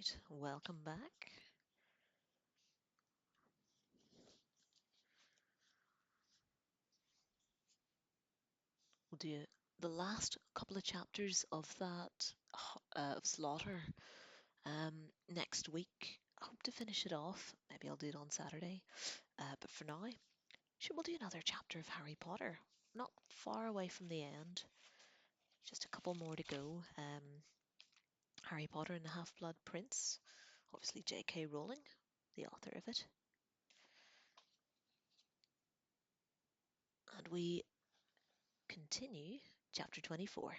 Alright, welcome back. We'll do the last couple of chapters of that of Slaughter next week. I hope to finish it off. Maybe I'll do it on Saturday. But for now, sure, we'll do another chapter of Harry Potter. Not far away from the end. Just a couple more to go. Harry Potter and the Half-Blood Prince. Obviously J.K. Rowling, the author of it. And we continue chapter 24.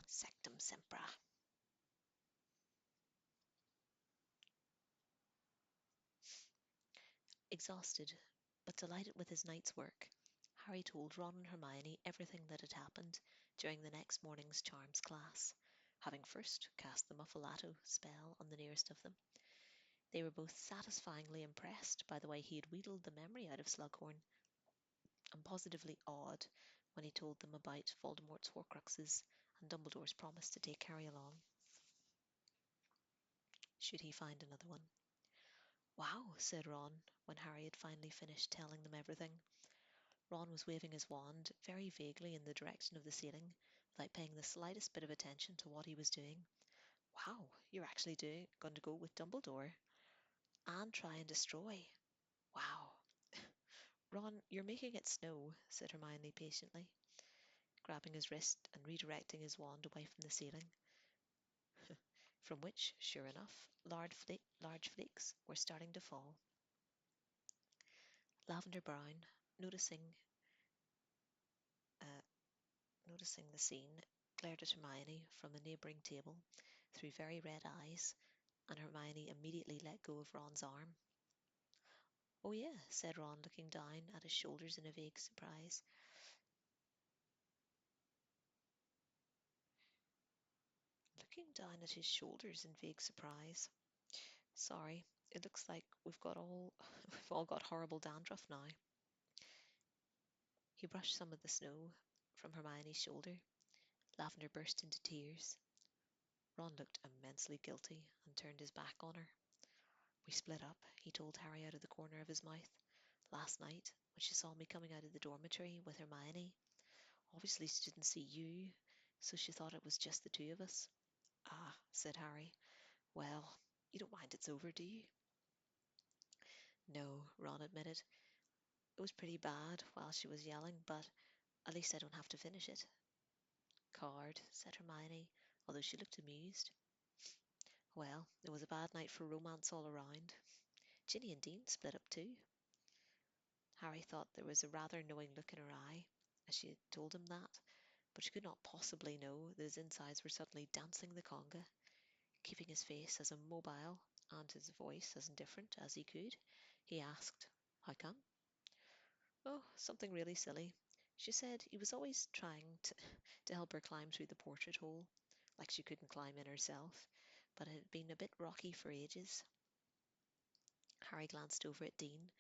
Sectum Sempra. Exhausted, but delighted with his night's work, Harry told Ron and Hermione everything that had happened during the next morning's charms class, having first cast the Muffalato spell on the nearest of them. They were both satisfyingly impressed by the way he had wheedled the memory out of Slughorn, and positively awed when he told them about Voldemort's Horcruxes and Dumbledore's promise to take Harry along, should he find another one. "Wow," said Ron, when Harry had finally finished telling them everything. Ron was waving his wand very vaguely in the direction of the ceiling, without paying the slightest bit of attention to what he was doing. "Wow, you're actually going to go with Dumbledore and try and destroy. Wow." "Ron, you're making it snow," said Hermione patiently, grabbing his wrist and redirecting his wand away from the ceiling, from which, sure enough, large flakes were starting to fall. Lavender Brown, noticing the scene, glared at Hermione from the neighbouring table through very red eyes, and Hermione immediately let go of Ron's arm. "Oh, yeah," said Ron, looking down at his shoulders in a vague surprise. "Sorry, it looks like we've all got horrible dandruff now." He brushed some of the snow from Hermione's shoulder. Lavender burst into tears. Ron looked immensely guilty and turned his back on her. "We split up," he told Harry out of the corner of his mouth, "last night when she saw me coming out of the dormitory with Hermione. Obviously she didn't see you, so she thought it was just the two of us." "Ah," said Harry. "Well, you don't mind it's over, do you?" "No," Ron admitted. "It was pretty bad while she was yelling, but at least I don't have to finish it." "Card," said Hermione, although she looked amused. "Well, it was a bad night for romance all around. Ginny and Dean split up too." Harry thought there was a rather knowing look in her eye as she had told him that, but she could not possibly know that his insides were suddenly dancing the conga. Keeping his face as immobile and his voice as indifferent as he could, he asked, "How come?" "Oh, something really silly. She said he was always trying to help her climb through the portrait hole, like she couldn't climb in herself, but it had been a bit rocky for ages." Harry glanced over at Dean,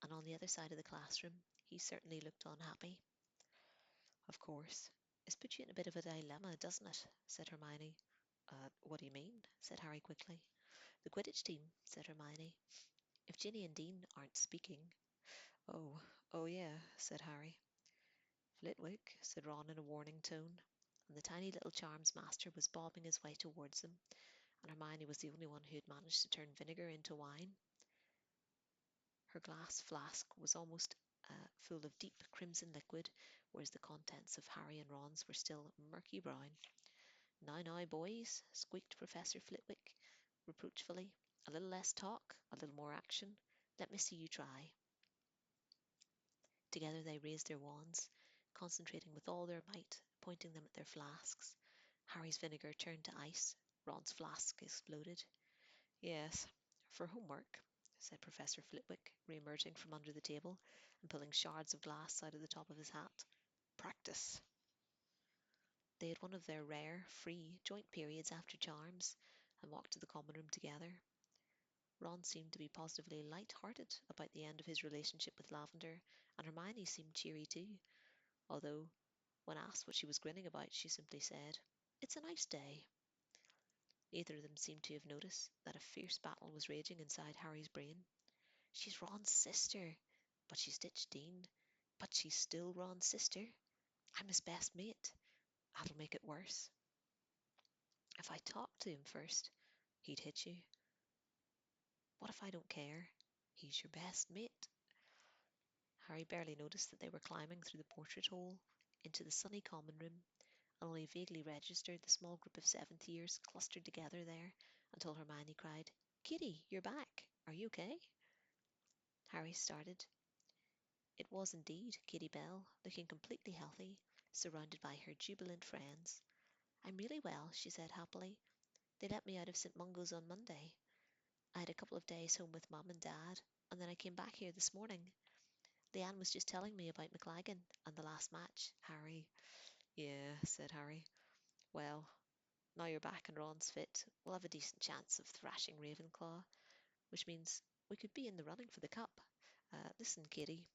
and on the other side of the classroom he certainly looked unhappy. "Of course, it's put you in a bit of a dilemma, doesn't it?" said Hermione. What do you mean?" said Harry quickly. "The Quidditch team," said Hermione. "If Ginny and Dean aren't speaking—" "Oh, yeah," said Harry. "Flitwick," said Ron in a warning tone, and the tiny little charms master was bobbing his way towards them, and Hermione was the only one who had managed to turn vinegar into wine. Her glass flask was almost full of deep crimson liquid, whereas the contents of Harry and Ron's were still murky brown. Now, boys," squeaked Professor Flitwick reproachfully. "A little less talk, a little more action. Let me see you try." Together they raised their wands, concentrating with all their might, pointing them at their flasks. Harry's vinegar turned to ice. Ron's flask exploded. "Yes, for homework," said Professor Flitwick, re-emerging from under the table and pulling shards of glass out of the top of his hat. "Practice." They had one of their rare, free, joint periods after charms, and walked to the common room together. Ron seemed to be positively light-hearted about the end of his relationship with Lavender, and Hermione seemed cheery too, although, when asked what she was grinning about, she simply said, "It's a nice day." Neither of them seemed to have noticed that a fierce battle was raging inside Harry's brain. She's Ron's sister, but she's ditched Dean. But she's still Ron's sister. I'm his best mate. That'll make it worse. If I talk to him first, he'd hit you. What if I don't care? He's your best mate. Harry barely noticed that they were climbing through the portrait hole into the sunny common room, and only vaguely registered the small group of seventh years clustered together there until Hermione cried, "Kitty, you're back. Are you okay?" Harry started. It was indeed Kitty Bell, looking completely healthy, surrounded by her jubilant friends. "I'm really well," she said happily. "They let me out of St. Mungo's on Monday. I had a couple of days home with Mum and Dad, and then I came back here this morning. Leanne was just telling me about McLagan and the last match, Harry." "Yeah," said Harry. "Well, now you're back and Ron's fit, we'll have a decent chance of thrashing Ravenclaw, which means we could be in the running for the cup. Listen, Katie."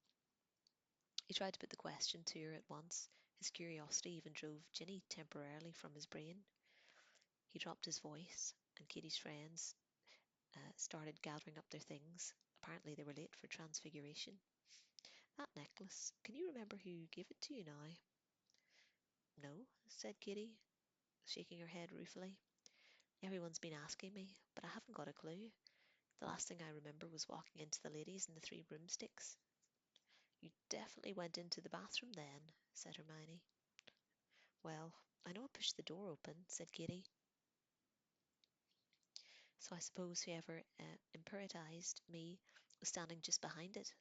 He tried to put the question to her at once. His curiosity even drove Ginny temporarily from his brain. He dropped his voice, and Katie's friends started gathering up their things. Apparently they were late for Transfiguration. "That necklace, can you remember who gave it to you now?" "No," said Katie, shaking her head ruefully. "Everyone's been asking me, but I haven't got a clue. The last thing I remember was walking into the ladies in the three broomsticks." "You definitely went into the bathroom then," said Hermione. "Well, I know I pushed the door open," said Katie. "So I suppose whoever imperiorized me was standing just behind it.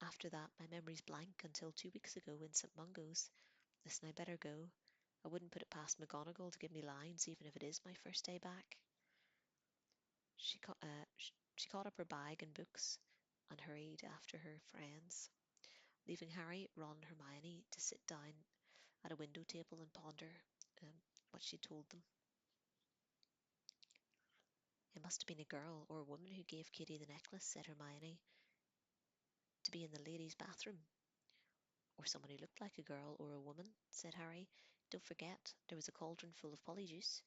After that, my memory's blank until 2 weeks ago in St. Mungo's. Listen, I better go. I wouldn't put it past McGonagall to give me lines, even if it is my first day back." She caught up her bag and books and hurried after her friends, leaving Harry, Ron, and Hermione to sit down at a window table and ponder what she told them. "It must have been a girl or a woman who gave Katie the necklace," said Hermione, "to be in the ladies' bathroom." "Or someone who looked like a girl or a woman," said Harry. "Don't forget, there was a cauldron full of polyjuice,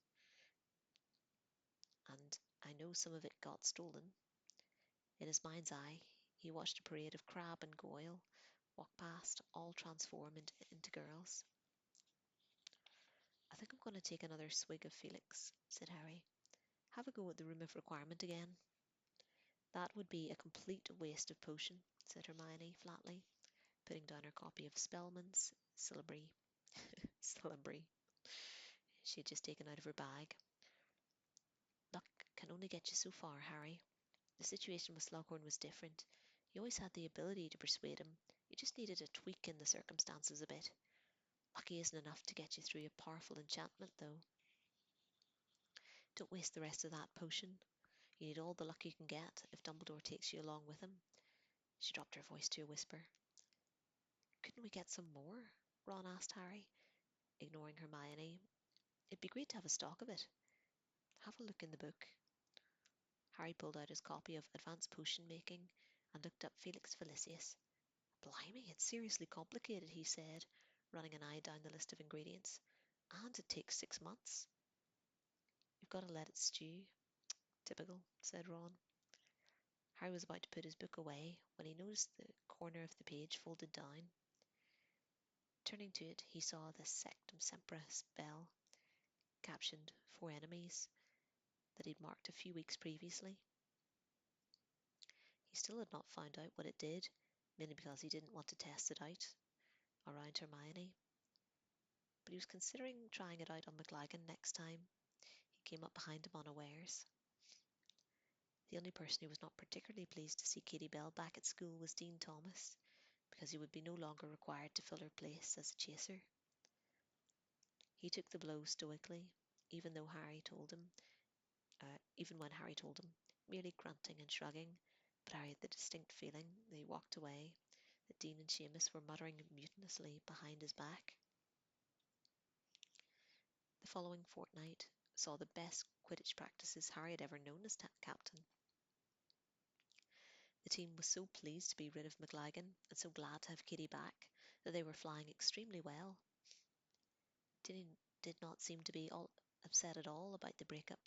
and I know some of it got stolen." In his mind's eye, he watched a parade of Crabbe and Goyle walk past, all transform into girls. "I think I'm going to take another swig of Felix," said Harry. "Have a go at the Room of Requirement again." "That would be a complete waste of potion," said Hermione flatly, putting down her copy of Spellman's syllabary. Syllabary she had just taken out of her bag. "Luck can only get you so far, Harry. The situation with Slughorn was different. You always had the ability to persuade him. You just needed a tweak in the circumstances a bit. Lucky isn't enough to get you through a powerful enchantment, though. Don't waste the rest of that potion. You need all the luck you can get if Dumbledore takes you along with him." She dropped her voice to a whisper. "Couldn't we get some more?" Ron asked Harry, ignoring Hermione. "It'd be great to have a stock of it. Have a look in the book." Harry pulled out his copy of Advanced Potion Making and looked up Felix Felicis. "Blimey, it's seriously complicated," he said, running an eye down the list of ingredients. "And it takes 6 months." "You've got to let it stew." "Typical," said Ron. Harry was about to put his book away when he noticed the corner of the page folded down. Turning to it, he saw the Sectum Sempra spell, captioned "For Enemies," that he'd marked a few weeks previously. He still had not found out what it did, mainly because he didn't want to test it out around Hermione. But he was considering trying it out on McLagan next time he came up behind him unawares. The only person who was not particularly pleased to see Katie Bell back at school was Dean Thomas, because he would be no longer required to fill her place as a chaser. He took the blow stoically, even when Harry told him, merely grunting and shrugging, but Harry had the distinct feeling, as he walked away, that Dean and Seamus were muttering mutinously behind his back. The following fortnight saw the best Quidditch practices Harry had ever known as captain. The team was so pleased to be rid of McLagan and so glad to have Kitty back that they were flying extremely well. Dean did not seem to be upset at all about the breakup.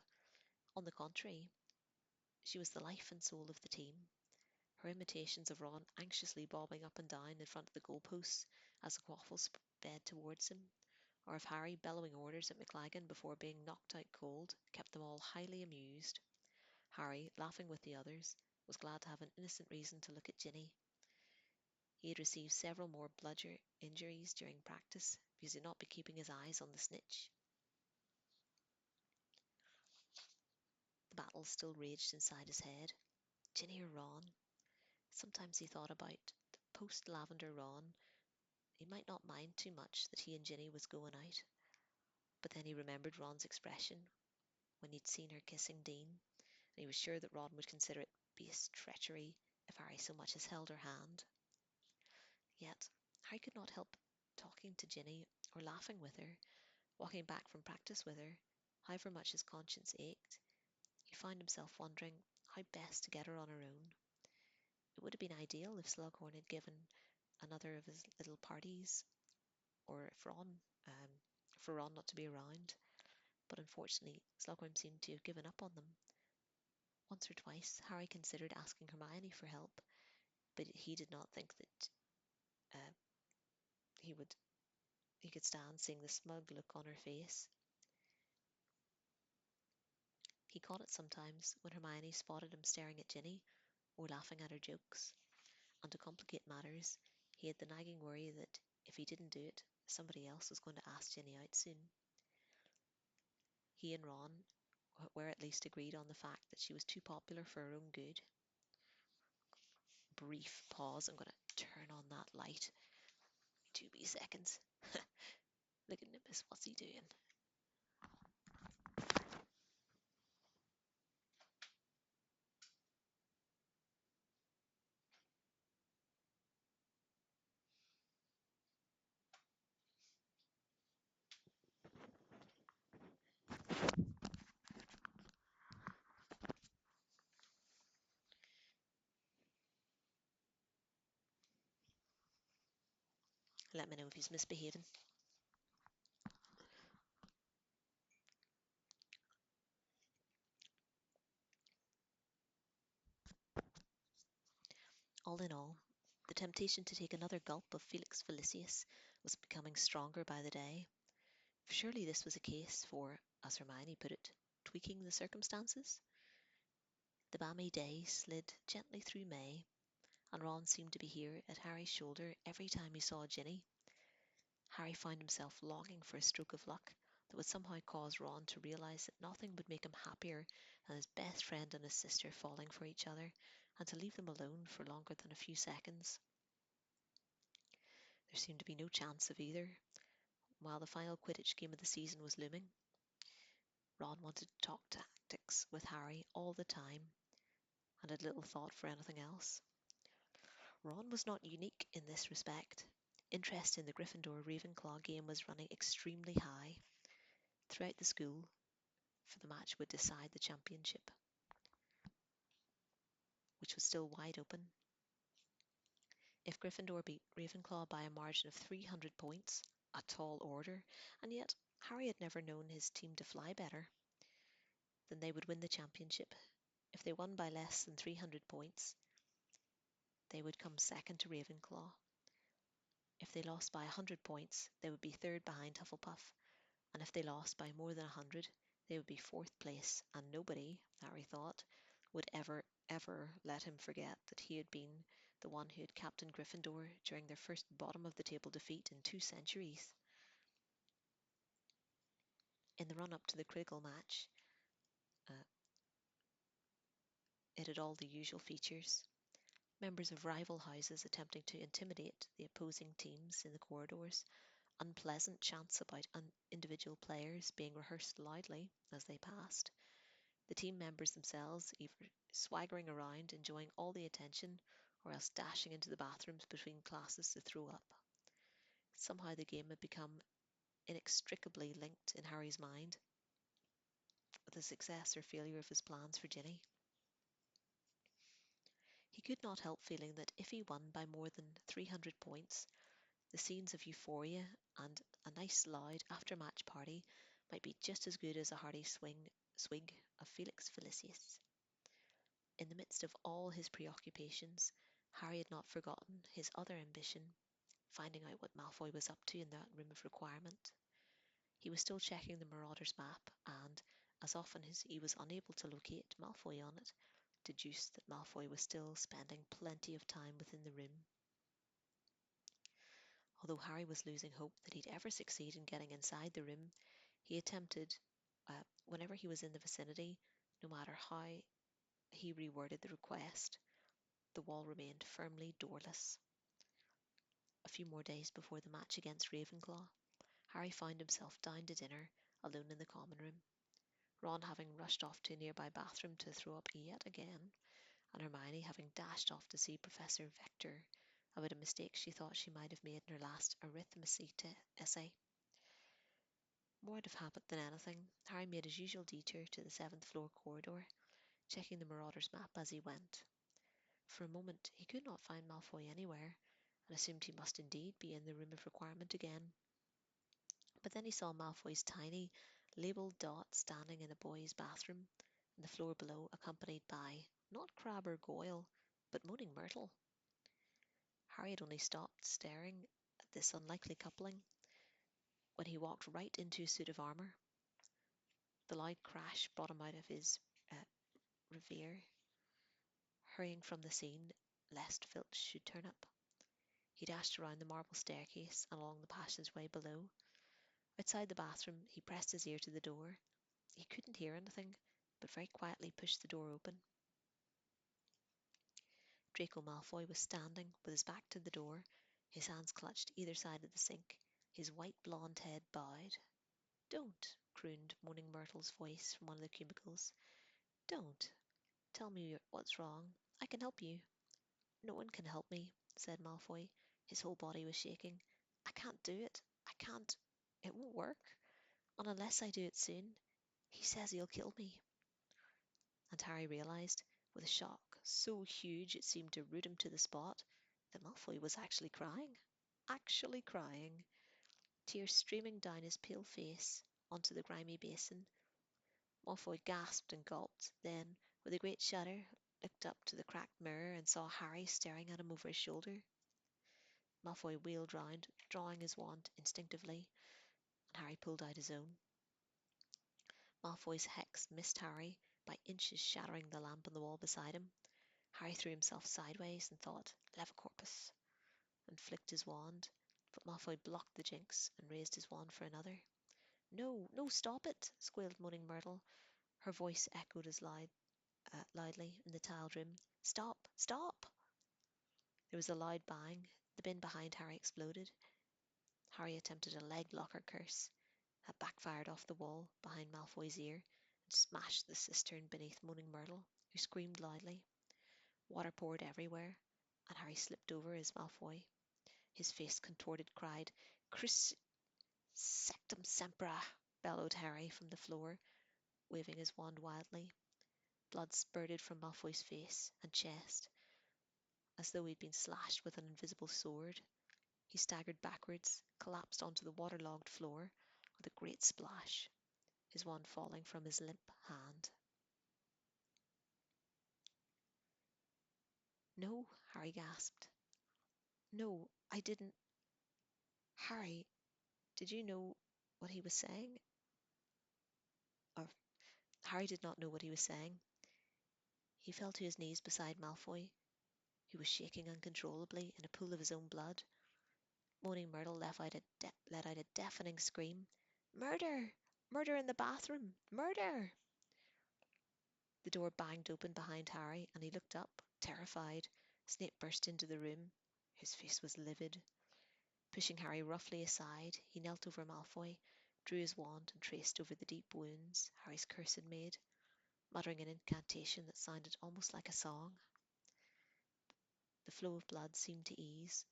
On the contrary, she was the life and soul of the team. Her imitations of Ron anxiously bobbing up and down in front of the goalposts as the quaffle sped towards him, or of Harry bellowing orders at McLagan before being knocked out cold, kept them all highly amused. Harry, laughing with the others, was glad to have an innocent reason to look at Ginny. He had received several more bludger injuries during practice because he had not been keeping his eyes on the snitch. The battle still raged inside his head. Ginny or Ron? Sometimes he thought about the post-lavender Ron. He might not mind too much that he and Ginny was going out, but then he remembered Ron's expression when he'd seen her kissing Dean, and he was sure that Ron would consider it base treachery if Harry so much as held her hand. Yet Harry could not help talking to Ginny or laughing with her, walking back from practice with her. However much his conscience ached, he found himself wondering how best to get her on her own. It would have been ideal if Slughorn had given another of his little parties, or if Ron, for Ron not to be around. But unfortunately, Slughorn seemed to have given up on them. Once or twice, Harry considered asking Hermione for help, but he did not think that uh, he would he could stand seeing the smug look on her face. He caught it sometimes when Hermione spotted him staring at Ginny or laughing at her jokes. And to complicate matters, he had the nagging worry that if he didn't do it, somebody else was going to ask Ginny out soon. He and Ron were at least agreed on the fact that she was too popular for her own good. Brief pause. I'm going to turn on that light. 2 seconds. Look at Nimbus. What's he doing? Let me know if he's misbehaving. All in all, the temptation to take another gulp of Felix Felicis was becoming stronger by the day. Surely this was a case for, as Hermione put it, tweaking the circumstances. The balmy day slid gently through May, and Ron seemed to be here at Harry's shoulder every time he saw Ginny. Harry found himself longing for a stroke of luck that would somehow cause Ron to realise that nothing would make him happier than his best friend and his sister falling for each other, and to leave them alone for longer than a few seconds. There seemed to be no chance of either, while the final Quidditch game of the season was looming. Ron wanted to talk tactics with Harry all the time, and had little thought for anything else. Ron was not unique in this respect. Interest in the Gryffindor-Ravenclaw game was running extremely high throughout the school, for the match would decide the championship, which was still wide open. If Gryffindor beat Ravenclaw by a margin of 300 points, a tall order, and yet Harry had never known his team to fly better, then they would win the championship. If they won by less than 300 points, they would come second to Ravenclaw. If they lost by 100 points, they would be third behind Hufflepuff, and if they lost by more than 100, they would be fourth place, and nobody, Harry thought, would ever let him forget that he had been the one who had captained Gryffindor during their first bottom-of-the-table defeat in 2 centuries. In the run-up to the critical match, uh, it had all the usual features. Members of rival houses attempting to intimidate the opposing teams in the corridors, unpleasant chants about individual players being rehearsed loudly as they passed, the team members themselves either swaggering around, enjoying all the attention, or else dashing into the bathrooms between classes to throw up. Somehow the game had become inextricably linked in Harry's mind with the success or failure of his plans for Ginny. He could not help feeling that if he won by more than 300 points, the scenes of euphoria and a nice loud after-match party might be just as good as a hearty swig of Felix Felicis. In the midst of all his preoccupations, Harry had not forgotten his other ambition, finding out what Malfoy was up to in that room of requirement. He was still checking the Marauder's map, and, as often as he was unable to locate Malfoy on it, deduced that Malfoy was still spending plenty of time within the room. Although Harry was losing hope that he'd ever succeed in getting inside the room, he attempted, whenever he was in the vicinity, no matter how he reworded the request, the wall remained firmly doorless. A few more days before the match against Ravenclaw, Harry found himself down to dinner, alone in the common room. Ron having rushed off to a nearby bathroom to throw up yet again, and Hermione having dashed off to see Professor Victor about a mistake she thought she might have made in her last arithmetic essay. More out of habit than anything, Harry made his usual detour to the seventh floor corridor, checking the Marauder's map as he went. For a moment he could not find Malfoy anywhere, and assumed he must indeed be in the room of requirement again. But then he saw Malfoy's tiny, labelled dot standing in a boys' bathroom, and the floor below accompanied by, not Crabbe or Goyle, but Moaning Myrtle. Harry had only stopped staring at this unlikely coupling when he walked right into a suit of armour. The loud crash brought him out of his reverie, hurrying from the scene lest Filch should turn up. He dashed around the marble staircase and along the passageway below. Outside the bathroom, he pressed his ear to the door. He couldn't hear anything, but very quietly pushed the door open. Draco Malfoy was standing with his back to the door, his hands clutched either side of the sink, his white blonde head bowed. "Don't," crooned Moaning Myrtle's voice from one of the cubicles. "Don't. Tell me what's wrong. I can help you." "No one can help me," said Malfoy. His whole body was shaking. "I can't do it. I can't. It won't work. And unless I do it soon, he says he'll kill me." And Harry realised, with a shock so huge it seemed to root him to the spot, that Malfoy was actually crying. Actually crying. Tears streaming down his pale face onto the grimy basin. Malfoy gasped and gulped, then, with a great shudder, looked up to the cracked mirror and saw Harry staring at him over his shoulder. Malfoy wheeled round, drawing his wand instinctively, and Harry pulled out his own. Malfoy's hex missed Harry, by inches shattering the lamp on the wall beside him. Harry threw himself sideways and thought, "Levicorpus," and flicked his wand, but Malfoy blocked the jinx and raised his wand for another. "No, no, stop it!" squealed Moaning Myrtle. Her voice echoed as loudly in the tiled room. "Stop! Stop!" There was a loud bang. The bin behind Harry exploded. Harry attempted a leg locker curse that backfired off the wall behind Malfoy's ear and smashed the cistern beneath Moaning Myrtle, who screamed loudly. Water poured everywhere, and Harry slipped over as Malfoy, his face contorted, cried, "Cruci sectum sempra!" bellowed Harry from the floor, waving his wand wildly. Blood spurted from Malfoy's face and chest, as though he'd been slashed with an invisible sword. He staggered backwards, collapsed onto the waterlogged floor with a great splash, his wand falling from his limp hand. "No," Harry gasped. "No, I didn't. Harry, did you know what he was saying?" Or Harry did not know what he was saying. He fell to his knees beside Malfoy, who was shaking uncontrollably in a pool of his own blood. Moaning Myrtle let out a deafening scream. "Murder! Murder in the bathroom! Murder!" The door banged open behind Harry, and he looked up, terrified. Snape burst into the room. His face was livid. Pushing Harry roughly aside, he knelt over Malfoy, drew his wand and traced over the deep wounds Harry's curse had made, muttering an incantation that sounded almost like a song. The flow of blood seemed to ease.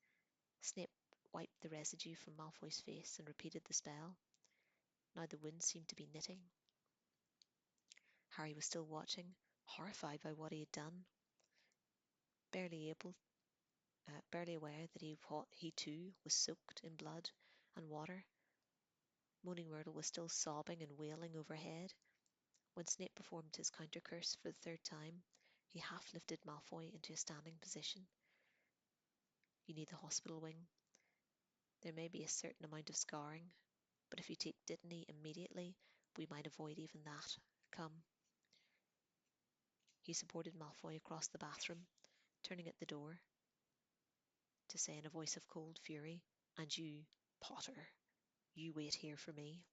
Snape wiped the residue from Malfoy's face and repeated the spell. Now the wounds seemed to be knitting. Harry was still watching, horrified by what he had done, barely aware that he too was soaked in blood and water. Moaning Myrtle was still sobbing and wailing overhead. When Snape performed his counter curse for the third time, he half lifted Malfoy into a standing position. You need the hospital wing. There may be a certain amount of scarring, but if you take Dittany immediately, we might avoid even that. Come. He supported Malfoy across the bathroom, turning at the door to say in a voice of cold fury, "And you, Potter, you wait here for me."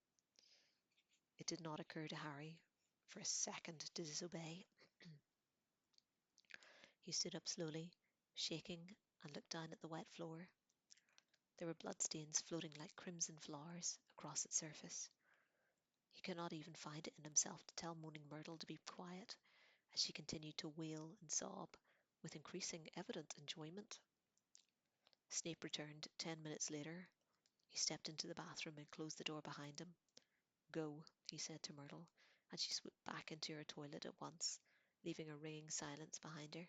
It did not occur to Harry for a second to disobey. He stood up slowly, shaking, and looked down at the wet floor. There were bloodstains floating like crimson flowers across its surface. He could not even find it in himself to tell Moaning Myrtle to be quiet, as she continued to wail and sob, with increasing evident enjoyment. Snape returned 10 minutes later. He stepped into the bathroom and closed the door behind him. "Go," he said to Myrtle, and she slipped back into her toilet at once, leaving a ringing silence behind her.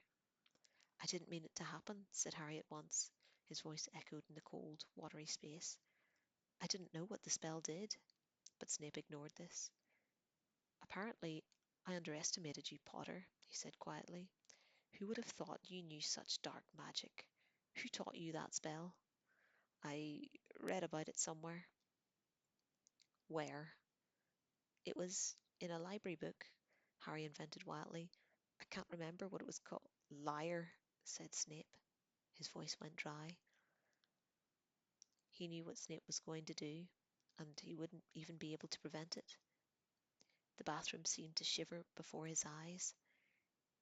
"I didn't mean it to happen," said Harry at once. His voice echoed in the cold, watery space. "I didn't know what the spell did." But Snape ignored this. "Apparently, I underestimated you, Potter," he said quietly. "Who would have thought you knew such dark magic? Who taught you that spell?" "I read about it somewhere." "Where?" "It was in a library book," Harry invented wildly. "I can't remember what it was called." "Liar," said Snape. His voice went dry. He knew what Snape was going to do, and he wouldn't even be able to prevent it. The bathroom seemed to shiver before his eyes.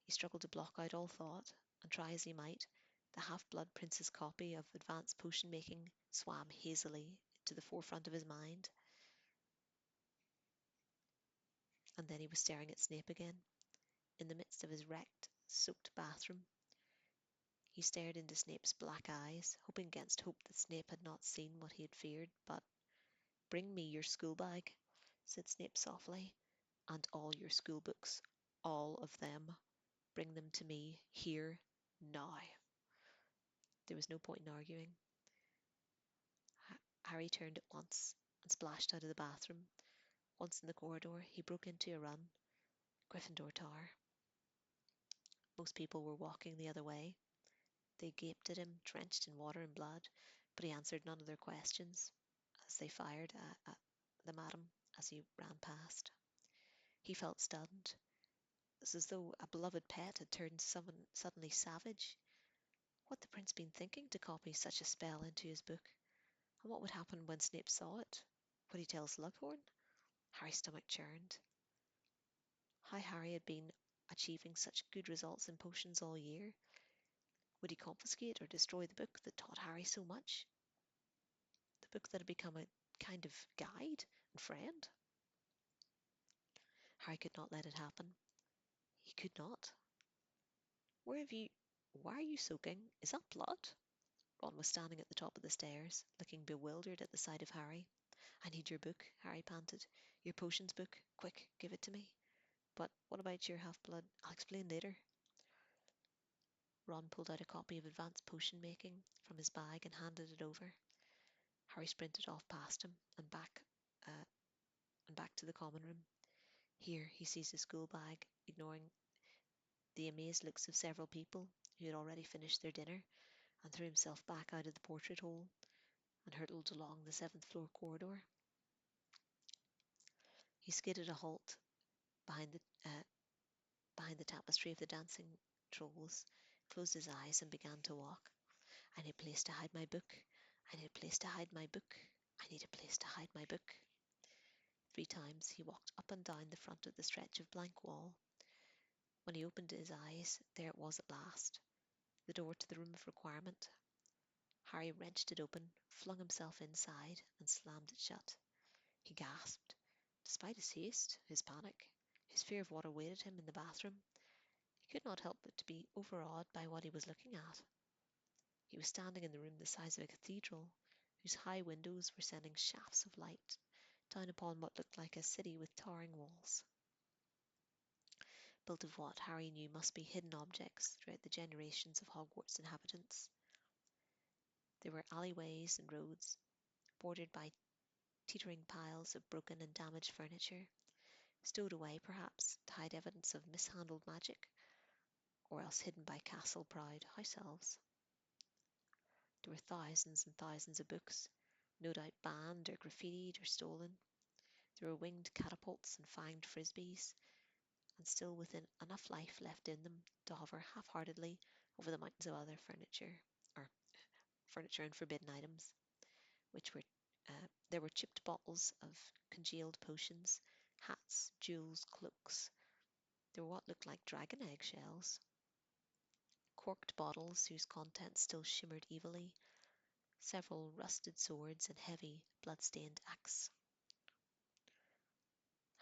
He struggled to block out all thought, and try as he might, the Half-Blood Prince's copy of Advanced Potion Making swam hazily to the forefront of his mind. And then he was staring at Snape again, in the midst of his wrecked, soaked bathroom. He stared into Snape's black eyes, hoping against hope that Snape had not seen what he had feared, but "Bring me your school bag," said Snape softly, "and all your school books, all of them. Bring them to me, here, now." There was no point in arguing. Harry turned at once and splashed out of the bathroom. Once in the corridor, he broke into a run. Gryffindor Tower. Most people were walking the other way. They gaped at him, drenched in water and blood, but he answered none of their questions as they fired at them at him as he ran past. He felt stunned. It was as though a beloved pet had turned suddenly savage. What had the prince been thinking to copy such a spell into his book? And what would happen when Snape saw it? Would he tell Slughorn? Harry's stomach churned. How Harry had been achieving such good results in potions all year. Would he confiscate or destroy the book that taught Harry so much? The book that had become a kind of guide and friend? Harry could not let it happen. He could not. Why are you soaking? Is that blood?" Ron was standing at the top of the stairs, looking bewildered at the sight of Harry. "I need your book," Harry panted. "Your potions book. Quick, give it to me." "But what about your half-blood?" "I'll explain later." Ron pulled out a copy of Advanced Potion Making from his bag and handed it over. Harry sprinted off past him uh, and back to the common room. Here, he seized his school bag, ignoring the amazed looks of several people who had already finished their dinner, and threw himself back out of the portrait hole and hurtled along the seventh-floor corridor. He skidded a halt behind the tapestry of the dancing trolls, closed his eyes, and began to walk. "I need a place to hide my book. I need a place to hide my book. I need a place to hide my book." 3 times he walked up and down the front of the stretch of blank wall. When he opened his eyes, there it was at last, the door to the room of requirement. Harry wrenched it open, flung himself inside, and slammed it shut. He gasped. Despite his haste, his panic, his fear of what awaited him in the bathroom, he could not help but to be overawed by what he was looking at. He was standing in the room the size of a cathedral, whose high windows were sending shafts of light down upon what looked like a city with towering walls, built of what Harry knew must be hidden objects throughout the generations of Hogwarts inhabitants. There were alleyways and roads, bordered by teetering piles of broken and damaged furniture, stowed away perhaps to hide evidence of mishandled magic, or else hidden by castle-proud house elves. There were thousands and thousands of books, no doubt banned or graffitied or stolen. There were winged catapults and fanged frisbees, and still within enough life left in them to hover half-heartedly over the mountains of other furniture and forbidden items, which were there were chipped bottles of congealed potions, hats, jewels, cloaks. There were what looked like dragon egg shells, corked bottles whose contents still shimmered evilly, several rusted swords and heavy, blood-stained axe.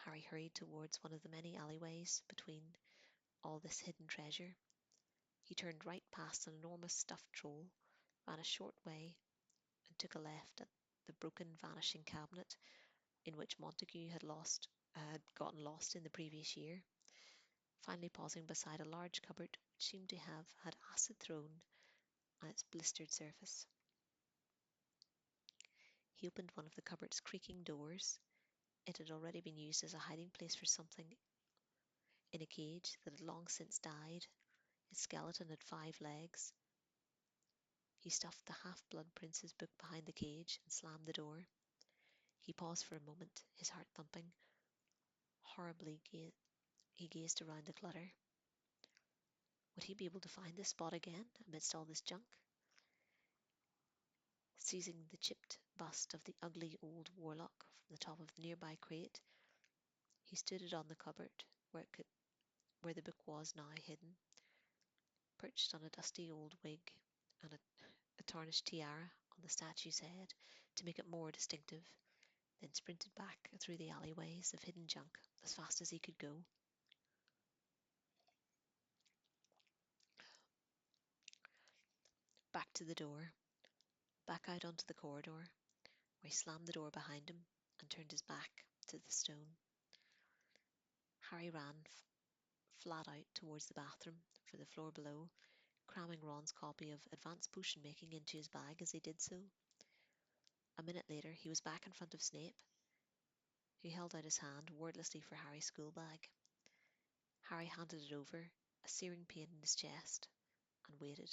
Harry hurried towards one of the many alleyways between all this hidden treasure. He turned right past an enormous stuffed troll, ran a short way, and took a left at the broken vanishing cabinet in which Montague had gotten lost in the previous year, finally pausing beside a large cupboard which seemed to have had acid thrown on its blistered surface. He opened one of the cupboard's creaking doors. It had already been used as a hiding place for something in a cage that had long since died. Its skeleton had 5 legs. He stuffed the half-blood prince's book behind the cage and slammed the door. He paused for a moment, his heart thumping. Horribly, he gazed around the clutter. Would he be able to find this spot again amidst all this junk? Seizing the chipped bust of the ugly old warlock from the top of the nearby crate, he stood it on the cupboard where the book was now hidden, perched on a dusty old wig and a tarnished tiara on the statue's head to make it more distinctive, then sprinted back through the alleyways of hidden junk as fast as he could go. Back to the door, back out onto the corridor, where he slammed the door behind him and turned his back to the stone. Harry ran flat out towards the bathroom for the floor below, cramming Ron's copy of Advanced Potion Making into his bag as he did so. A minute later, he was back in front of Snape, who held out his hand wordlessly for Harry's school bag. Harry handed it over, a searing pain in his chest, and waited.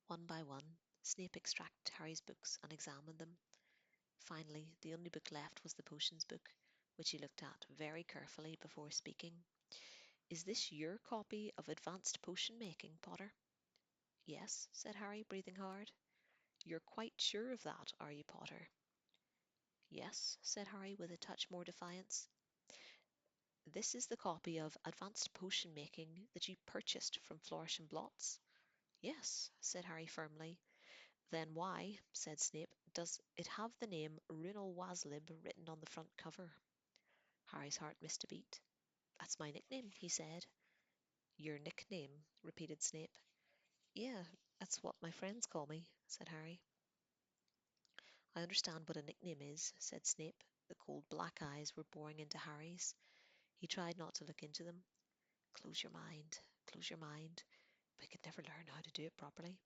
One by one, Snape extracted Harry's books and examined them. Finally, the only book left was the potions book, which he looked at very carefully before speaking. "Is this your copy of Advanced Potion Making, Potter?" "Yes," said Harry, breathing hard. "You're quite sure of that, are you, Potter?" "Yes," said Harry, with a touch more defiance. "This is the copy of Advanced Potion Making that you purchased from Flourish and Blotts?" "Yes," said Harry firmly. "Then why," said Snape, "does it have the name Runel Waslib written on the front cover?" Harry's heart missed a beat. "That's my nickname," he said. "Your nickname?" repeated Snape. "Yeah, that's what my friends call me," said Harry. "I understand what a nickname is," said Snape. The cold black eyes were boring into Harry's. He tried not to look into them. Close your mind, close your mind. But he could never learn how to do it properly.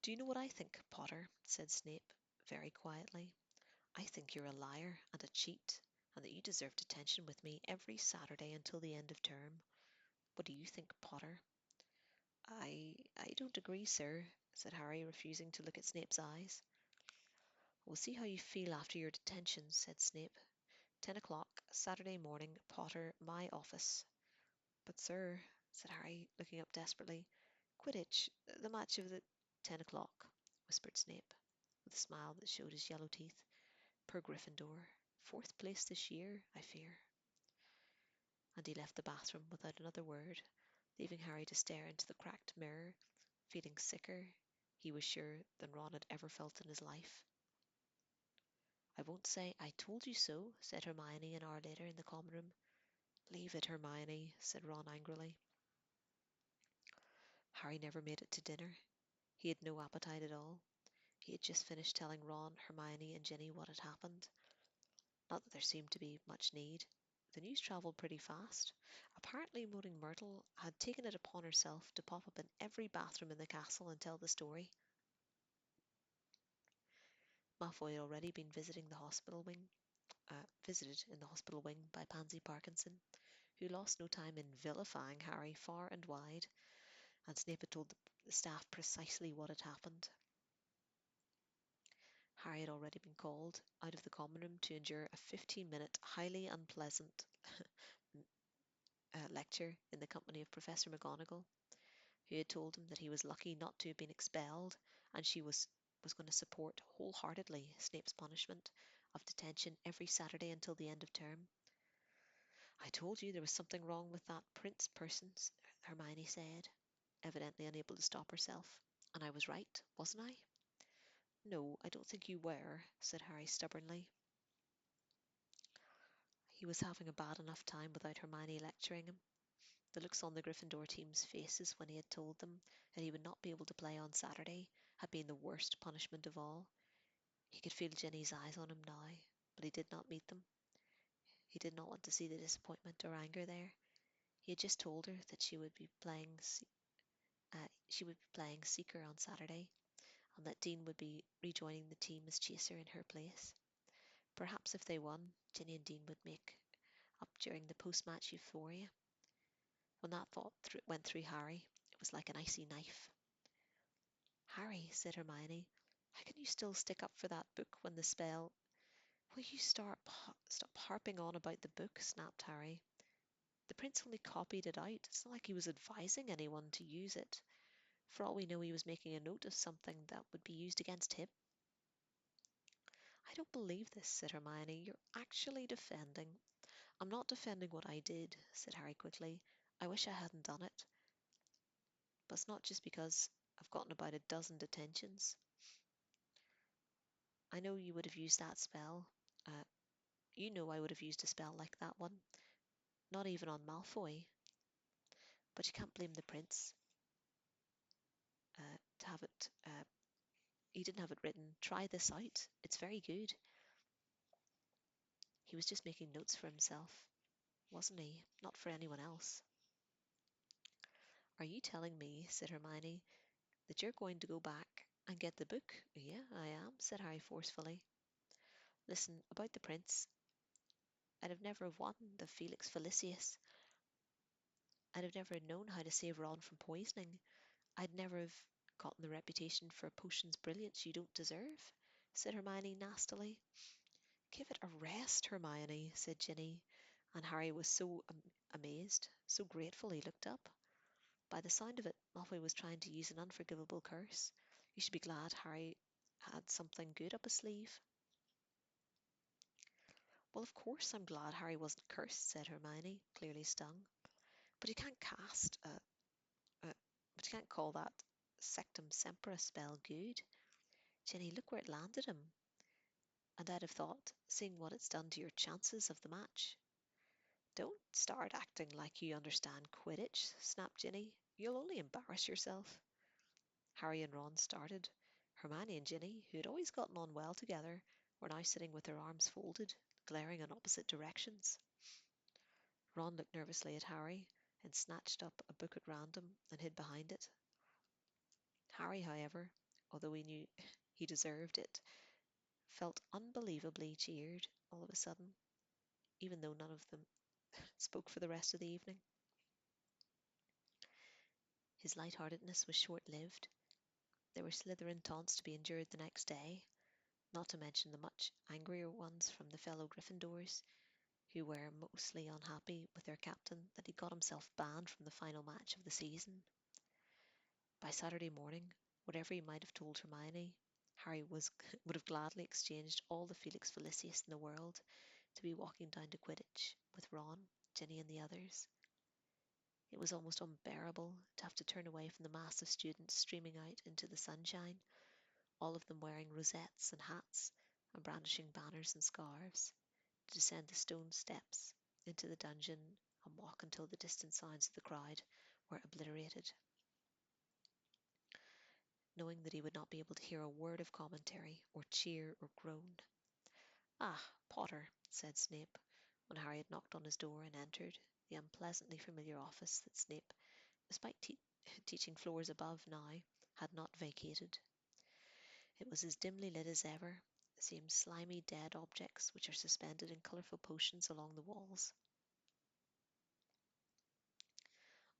"Do you know what I think, Potter?" said Snape, very quietly. "I think you're a liar and a cheat, and that you deserve detention with me every Saturday until the end of term. What do you think, Potter?" I don't agree, sir," said Harry, refusing to look at Snape's eyes. "We'll see how you feel after your detention," said Snape. 10 o'clock, Saturday morning, Potter, my office." "But, sir," said Harry, looking up desperately. "Quidditch, the match of the—" "10 o'clock," whispered Snape, with a smile that showed his yellow teeth. "Per Gryffindor. 4th place this year, I fear." And he left the bathroom without another word, leaving Harry to stare into the cracked mirror, feeling sicker, he was sure, than Ron had ever felt in his life. "I won't say 'I told you so,'" said Hermione an hour later in the common room. "Leave it, Hermione," said Ron angrily. Harry never made it to dinner. He had no appetite at all. He had just finished telling Ron, Hermione, and Ginny what had happened. Not that there seemed to be much need. The news travelled pretty fast. Apparently Moaning Myrtle had taken it upon herself to pop up in every bathroom in the castle and tell the story. Malfoy had already been visited in the hospital wing by Pansy Parkinson, who lost no time in vilifying Harry far and wide, and Snape had told the staff precisely what had happened. Harry had already been called out of the common room to endure a 15-minute, highly unpleasant lecture in the company of Professor McGonagall, who had told him that he was lucky not to have been expelled, and she was going to support wholeheartedly Snape's punishment of detention every Saturday until the end of term. "I told you there was something wrong with that prince person," Hermione said, evidently unable to stop herself. "And I was right, wasn't I?" "No, I don't think you were," said Harry stubbornly. He was having a bad enough time without Hermione lecturing him. The looks on the Gryffindor team's faces when he had told them that he would not be able to play on Saturday had been the worst punishment of all. He could feel Ginny's eyes on him now, but he did not meet them. He did not want to see the disappointment or anger there. He had just told her that she would be playing Seeker on Saturday, and that Dean would be rejoining the team as Chaser in her place. Perhaps if they won, Ginny and Dean would make up during the post-match euphoria. When that thought went through Harry, it was like an icy knife. "Harry," said Hermione, "how can you still stick up for that book when the spell—" "Will you stop harping on about the book?" snapped Harry. "The prince only copied it out. It's not like he was advising anyone to use it. For all we know, he was making a note of something that would be used against him." "I don't believe this," said Hermione. "You're actually defending—" "I'm not defending what I did," said Harry quickly. "I wish I hadn't done it. But it's not just because I've gotten about a dozen detentions. I know you would have used that spell. Uh, you know I would have used a spell like that one. Not even on Malfoy. But you can't blame the prince to have it. He didn't have it written. Try this out. It's very good. He was just making notes for himself, wasn't he? Not for anyone else." "Are you telling me," said Hermione, "that you're going to go back and get the book?" "Yeah, I am," said Harry forcefully. "Listen, about the prince. I'd have never have won the Felix Felicis. I'd have never known how to save Ron from poisoning. I'd never have gotten the reputation for potions brilliance you don't deserve," said Hermione nastily. "Give it a rest, Hermione," said Ginny, and Harry was so amazed, so grateful he looked up. By the sound of it, Malfoy was trying to use an unforgivable curse. You should be glad Harry had something good up his sleeve. "Well, of course I'm glad Harry wasn't cursed," said Hermione, clearly stung. "But you can't but you can't call that Sectum Sempra spell good. Ginny, look where it landed him. And I'd have thought, seeing what it's done to your chances of the match—" "Don't start acting like you understand Quidditch," snapped Ginny. "You'll only embarrass yourself." Harry and Ron started. Hermione and Ginny, who had always gotten on well together, were now sitting with their arms folded, glaring in opposite directions. Ron looked nervously at Harry, and snatched up a book at random and hid behind it. Harry, however, although he knew he deserved it, felt unbelievably cheered all of a sudden, even though none of them spoke for the rest of the evening. His lightheartedness was short-lived. There were Slytherin taunts to be endured the next day, not to mention the much angrier ones from the fellow Gryffindors, who were mostly unhappy with their captain that he got himself banned from the final match of the season. By Saturday morning, whatever he might have told Hermione, Harry would have gladly exchanged all the Felix Felicis in the world to be walking down to Quidditch with Ron, Ginny, and the others. It was almost unbearable to have to turn away from the mass of students streaming out into the sunshine, all of them wearing rosettes and hats and brandishing banners and scarves, to descend the stone steps into the dungeon and walk until the distant sounds of the crowd were obliterated, knowing that he would not be able to hear a word of commentary or cheer or groan. "Ah, Potter," said Snape, when Harry had knocked on his door and entered the unpleasantly familiar office that Snape, despite teaching floors above now, had not vacated. It was as dimly lit as ever, the same slimy dead objects which are suspended in colourful potions along the walls.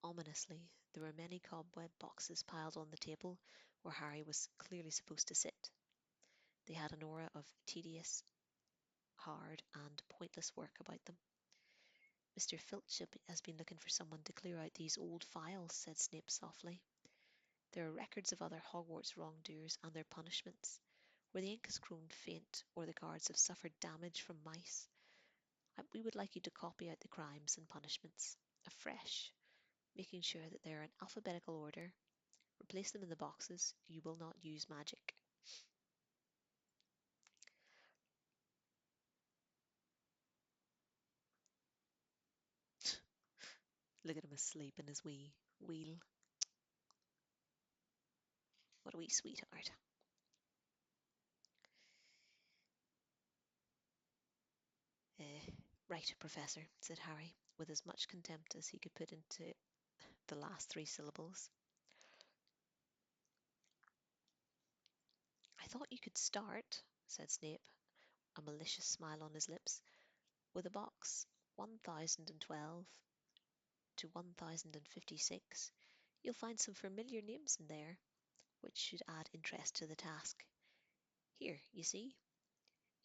Ominously, there were many cobweb boxes piled on the table where Harry was clearly supposed to sit. They had an aura of tedious, hard, and pointless work about them. Mr. Filch has been looking for someone to clear out these old files, said Snape softly. There are records of other Hogwarts wrongdoers and their punishments, where the ink has grown faint or the guards have suffered damage from mice. We would like you to copy out the crimes and punishments afresh, making sure that they are in alphabetical order. Replace them in the boxes. You will not use magic. Look at him asleep in his wee wheel. What a wee sweetheart. Eh, right, Professor, said Harry, with as much contempt as he could put into the last three syllables. I thought you could start, said Snape, a malicious smile on his lips, with a box 1012 to 1056. You'll find some familiar names in there, which should add interest to the task. Here, you see?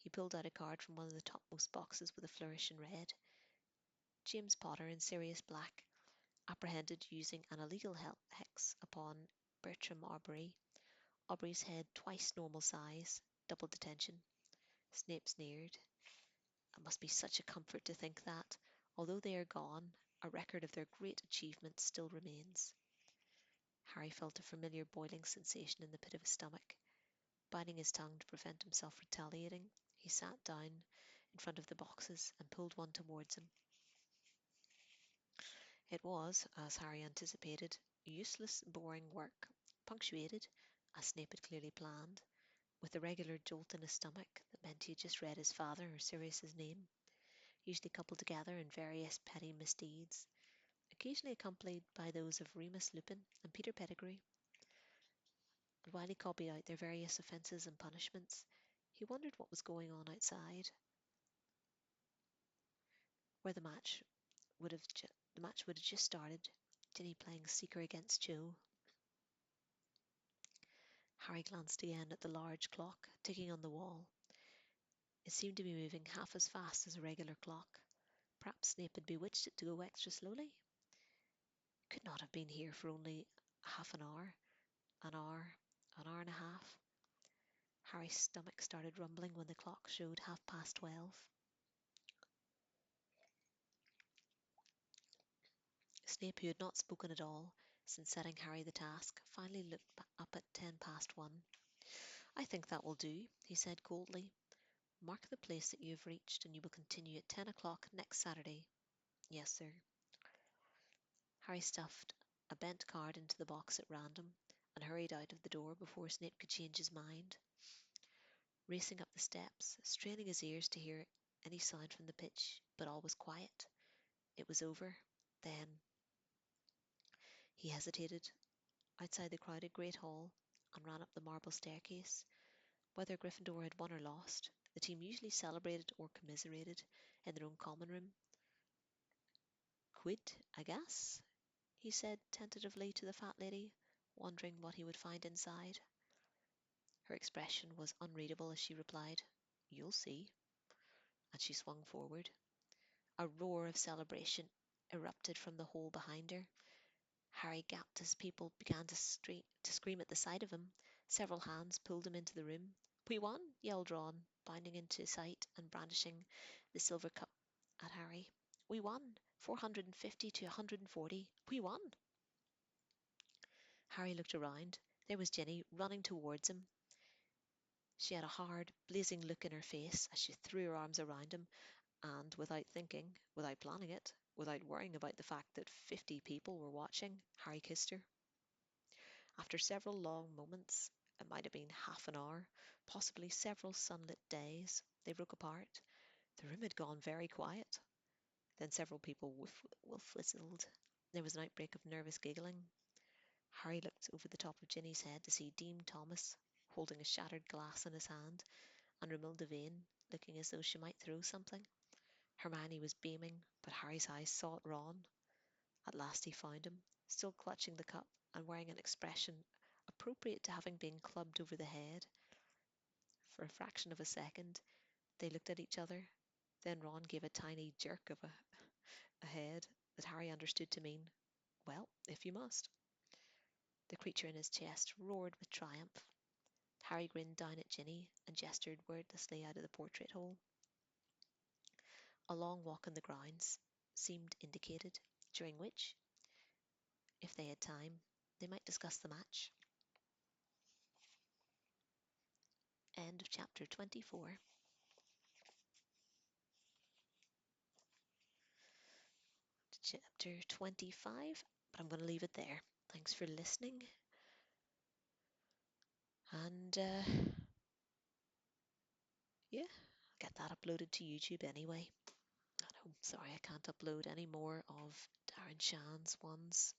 He pulled out a card from one of the topmost boxes with a flourish and read. James Potter in Sirius Black, apprehended using an illegal hex upon Bertram Aubrey. Aubrey's head twice normal size, double detention. Snape sneered. It must be such a comfort to think that, although they are gone, a record of their great achievements still remains. Harry felt a familiar boiling sensation in the pit of his stomach. Biting his tongue to prevent himself retaliating, he sat down in front of the boxes and pulled one towards him. It was, as Harry anticipated, useless, boring work, punctuated, as Snape had clearly planned, with a regular jolt in his stomach that meant he had just read his father or Sirius's name, usually coupled together in various petty misdeeds, occasionally accompanied by those of Remus Lupin and Peter Pettigrew. And while he copied out their various offences and punishments, he wondered what was going on outside, where the match would have just started, Ginny playing Seeker against Joe. Harry glanced again at the large clock ticking on the wall. It seemed to be moving half as fast as a regular clock. Perhaps Snape had bewitched it to go extra slowly. It could not have been here for only half an hour, an hour, an hour and a half. Harry's stomach started rumbling when the clock showed 12:30. Snape, who had not spoken at all since setting Harry the task, finally looked up at 1:10. I think that will do, he said coldly. Mark the place that you have reached, and you will continue at 10 o'clock next Saturday. Yes, sir. Harry stuffed a bent card into the box at random and hurried out of the door before Snape could change his mind. Racing up the steps, straining his ears to hear any sound from the pitch, but all was quiet. It was over. Then he hesitated outside the crowded great hall and ran up the marble staircase. Whether Gryffindor had won or lost, the team usually celebrated or commiserated in their own common room. Quid, I guess, he said tentatively to the fat lady, wondering what he would find inside. Her expression was unreadable as she replied, You'll see. And she swung forward. A roar of celebration erupted from the hole behind her. Harry gaped as people began to scream at the sight of him. Several hands pulled him into the room. We won, yelled Ron, bounding into sight and brandishing the silver cup at Harry. We won, 450 to 140. We won. Harry looked around. There was Ginny running towards him. She had a hard, blazing look in her face as she threw her arms around him, and without thinking, without planning it, without worrying about the fact that 50 people were watching, Harry kissed her. After several long moments, it might have been half an hour, possibly several sunlit days, they broke apart. The room had gone very quiet. Then several people whistled. There was an outbreak of nervous giggling. Harry looked over the top of Ginny's head to see Dean Thomas holding a shattered glass in his hand and Romilda Vane, looking as though she might throw something. Hermione was beaming, but Harry's eyes sought Ron. At last he found him, still clutching the cup and wearing an expression appropriate to having been clubbed over the head. For a fraction of a second, they looked at each other. Then Ron gave a tiny jerk of a head that Harry understood to mean, well, if you must. The creature in his chest roared with triumph. Harry grinned down at Ginny and gestured wordlessly out of the portrait hole. A long walk in the grounds seemed indicated, during which, if they had time, they might discuss the match. End of chapter 24. Chapter 25, but I'm going to leave it there. Thanks for listening. And yeah, I'll get that uploaded to YouTube anyway. I know, sorry, I can't upload any more of Darren Shan's ones.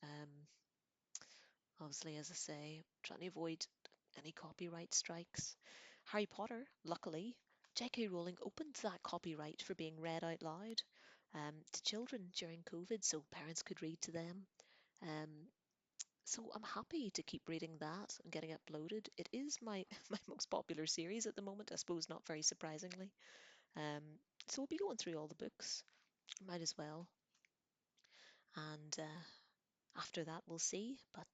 Obviously, as I say, trying to avoid any copyright strikes. Harry Potter, luckily, J.K. Rowling opened that copyright for being read out loud to children during COVID, so parents could read to them. Um, so I'm happy to keep reading that and getting it uploaded. It is my my most popular series at the moment, I suppose, not very surprisingly. Um, so we'll be going through all the books. Might as well. And after that, we'll see. But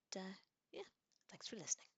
yeah, thanks for listening.